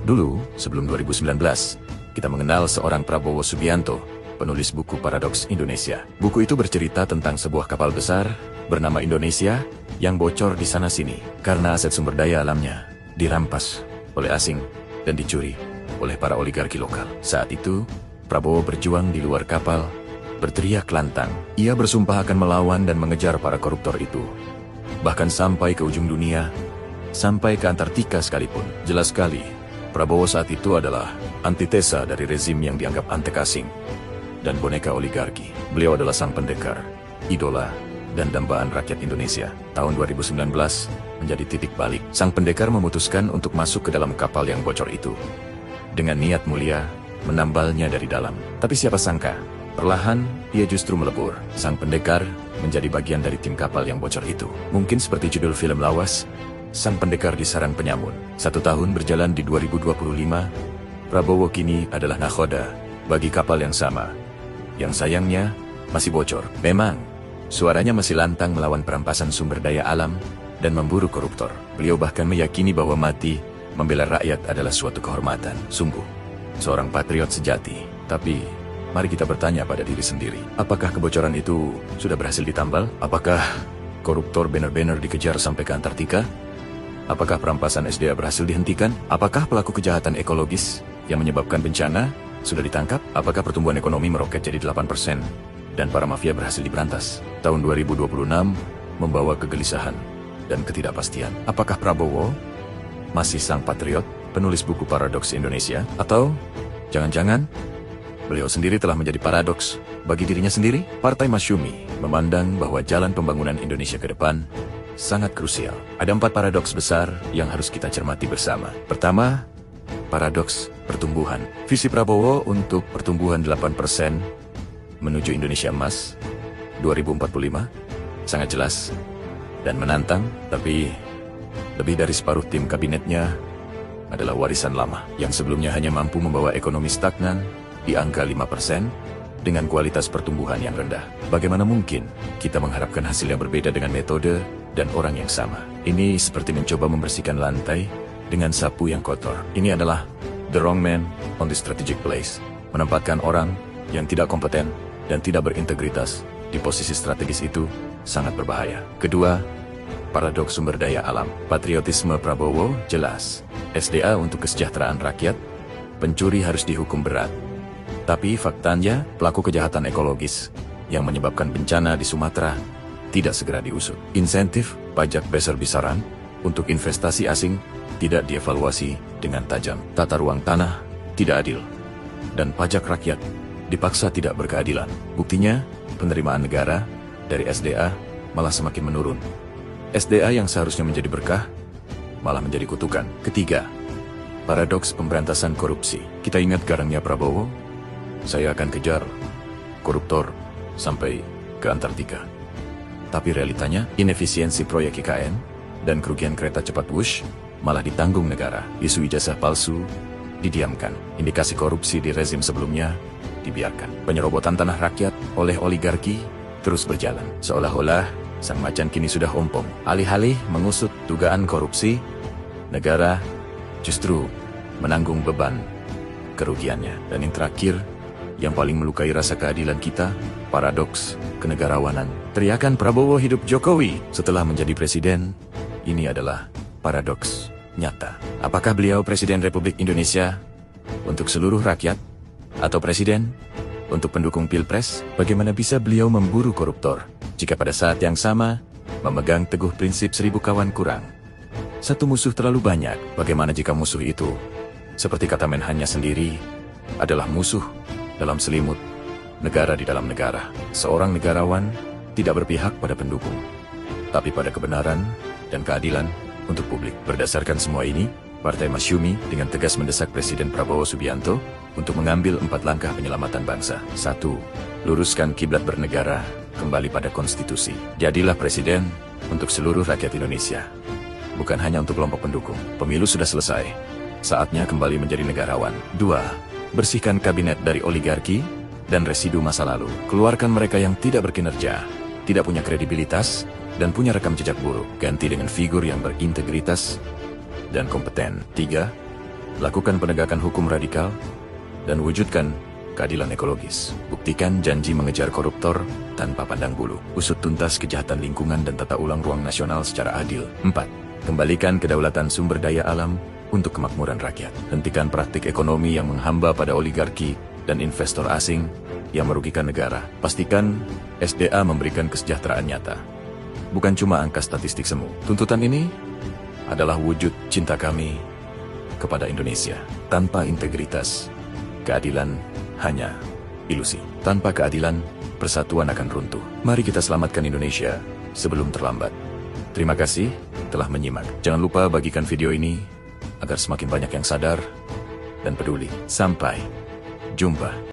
Dulu, sebelum 2019, kita mengenal seorang Prabowo Subianto, penulis buku Paradoks Indonesia. Buku itu bercerita tentang sebuah kapal besar bernama Indonesia yang bocor di sana-sini karena aset sumber daya alamnya dirampas oleh asing dan dicuri oleh para oligarki lokal. Saat itu, Prabowo berjuang di luar kapal, berteriak lantang. Ia bersumpah akan melawan dan mengejar para koruptor itu. Bahkan sampai ke ujung dunia, sampai ke Antartika sekalipun. Jelas sekali, Prabowo saat itu adalah antitesa dari rezim yang dianggap antek asing dan boneka oligarki. Beliau adalah sang pendekar, idola, dan dambaan rakyat Indonesia. Tahun 2019 menjadi titik balik. Sang pendekar memutuskan untuk masuk ke dalam kapal yang bocor itu dengan niat mulia menambalnya dari dalam. Tapi siapa sangka, perlahan ia justru melebur. Sang pendekar menjadi bagian dari tim kapal yang bocor itu. Mungkin seperti judul film lawas, Sang Pendekar di Sarang Penyamun. 1 tahun berjalan di 2025, Prabowo kini adalah nakhoda bagi kapal yang sama, yang sayangnya masih bocor. Memang, suaranya masih lantang melawan perampasan sumber daya alam dan memburu koruptor. Beliau bahkan meyakini bahwa mati membela rakyat adalah suatu kehormatan. Sungguh, seorang patriot sejati. Tapi, mari kita bertanya pada diri sendiri, apakah kebocoran itu sudah berhasil ditambal? Apakah koruptor benar-benar dikejar sampai ke Antartika? Apakah perampasan SDA berhasil dihentikan? Apakah pelaku kejahatan ekologis yang menyebabkan bencana sudah ditangkap? Apakah pertumbuhan ekonomi meroket jadi 8% dan para mafia berhasil diberantas? Tahun 2026 membawa kegelisahan dan ketidakpastian. Apakah Prabowo masih sang patriot, penulis buku Paradoks Indonesia? Atau jangan-jangan beliau sendiri telah menjadi paradoks bagi dirinya sendiri? Partai Masyumi memandang bahwa jalan pembangunan Indonesia ke depan sangat krusial. Ada 4 paradoks besar yang harus kita cermati bersama. Pertama, paradoks pertumbuhan. Visi Prabowo untuk pertumbuhan 8% menuju Indonesia Emas 2045 sangat jelas dan menantang, tapi lebih dari separuh tim kabinetnya adalah warisan lama yang sebelumnya hanya mampu membawa ekonomi stagnan di angka 5% dengan kualitas pertumbuhan yang rendah. Bagaimana mungkin kita mengharapkan hasil yang berbeda dengan metode dan orang yang sama? Ini seperti mencoba membersihkan lantai dengan sapu yang kotor. Ini adalah the wrong man on the strategic place. Menempatkan orang yang tidak kompeten dan tidak berintegritas di posisi strategis itu sangat berbahaya. Kedua, paradoks sumber daya alam. Patriotisme Prabowo jelas. SDA untuk kesejahteraan rakyat, pencuri harus dihukum berat. Tapi faktanya, pelaku kejahatan ekologis yang menyebabkan bencana di Sumatera tidak segera diusut. Insentif pajak besar-besaran untuk investasi asing tidak dievaluasi dengan tajam. Tata ruang tanah tidak adil. Dan pajak rakyat dipaksa tidak berkeadilan. Buktinya, penerimaan negara dari SDA malah semakin menurun. SDA yang seharusnya menjadi berkah malah menjadi kutukan. Ketiga, paradoks pemberantasan korupsi. Kita ingat garangnya Prabowo, saya akan kejar koruptor sampai ke Antartika. Tapi realitanya, inefisiensi proyek IKN dan kerugian kereta cepat Wush malah ditanggung negara. Isu ijazah palsu didiamkan. Indikasi korupsi di rezim sebelumnya dibiarkan. Penyerobotan tanah rakyat oleh oligarki terus berjalan. Seolah-olah sang macan kini sudah ompong. Alih-alih mengusut dugaan korupsi, negara justru menanggung beban kerugiannya. Dan yang terakhir, yang paling melukai rasa keadilan kita, paradoks kenegarawanan. Teriakan Prabowo hidup Jokowi setelah menjadi presiden, ini adalah paradoks nyata. Apakah beliau Presiden Republik Indonesia untuk seluruh rakyat? Atau presiden untuk pendukung pilpres? Bagaimana bisa beliau memburu koruptor jika pada saat yang sama memegang teguh prinsip 1000 kawan kurang? Satu musuh terlalu banyak. Bagaimana jika musuh itu, seperti kata Menhannya sendiri, adalah musuh dalam selimut, negara di dalam negara? Seorang negarawan tidak berpihak pada pendukung, tapi pada kebenaran dan keadilan untuk publik. Berdasarkan semua ini, Partai Masyumi dengan tegas mendesak Presiden Prabowo Subianto untuk mengambil 4 langkah penyelamatan bangsa. 1. Luruskan kiblat bernegara kembali pada konstitusi. Jadilah presiden untuk seluruh rakyat Indonesia, bukan hanya untuk kelompok pendukung. Pemilu sudah selesai, saatnya kembali menjadi negarawan. 2. Bersihkan kabinet dari oligarki dan residu masa lalu. Keluarkan mereka yang tidak berkinerja, tidak punya kredibilitas, dan punya rekam jejak buruk. Ganti dengan figur yang berintegritas dan kompeten. 3. Lakukan penegakan hukum radikal, dan wujudkan keadilan ekologis. Buktikan janji mengejar koruptor tanpa pandang bulu. Usut tuntas kejahatan lingkungan dan tata ulang ruang nasional secara adil. 4. Kembalikan kedaulatan sumber daya alam untuk kemakmuran rakyat. Hentikan praktik ekonomi yang menghamba pada oligarki dan investor asing yang merugikan negara. Pastikan SDA memberikan kesejahteraan nyata, bukan cuma angka statistik semu. Tuntutan ini adalah wujud cinta kami kepada Indonesia. Tanpa integritas, keadilan hanya ilusi. Tanpa keadilan, persatuan akan runtuh. Mari kita selamatkan Indonesia sebelum terlambat. Terima kasih telah menyimak. Jangan lupa bagikan video ini agar semakin banyak yang sadar dan peduli. Sampai jumpa.